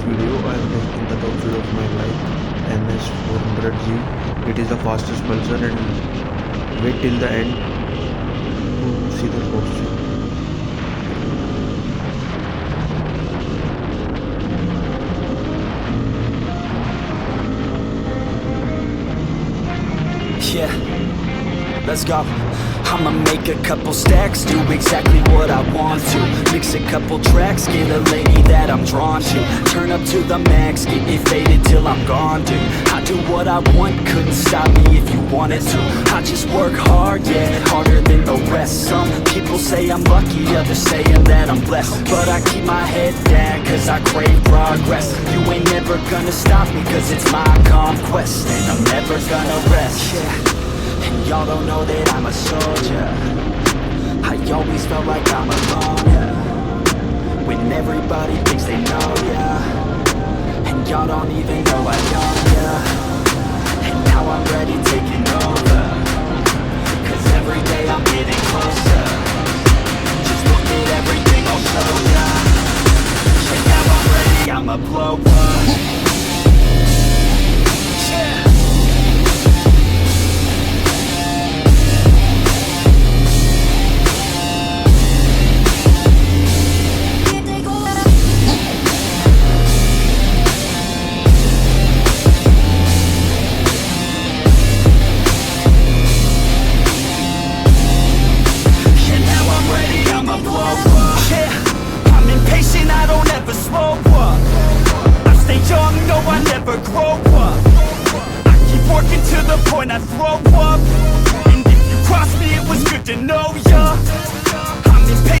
video I am taking the top speed of my bike NS 400G. It is the fastest Pulsar, and wait till the end to see the top speed. Yeah, let's go. I'ma make a couple stacks, do exactly what I want to. Mix a couple tracks, get a lady that I'm drawn to. Turn up to the max, get it faded till I'm gone, dude. I do what I want, couldn't stop me if you wanted to. I just work hard, yeah, harder than the rest. Some people say I'm lucky, others saying that I'm blessed. But I keep my head down, cause I crave progress. You ain't never gonna stop me, cause it's my conquest. And I'm never gonna rest, yeah. And y'all don't know that I'm a soldier. I always felt like I'm alone, yeah. When everybody thinks they know, yeah. And y'all don't even know I own, yeah. And now I'm ready taking over, cause every day I'm getting closer. Just look at everything I'll show ya. And now I'm ready, I'ma blow up, yeah. I throw up, and if you cross me, it was good to know ya.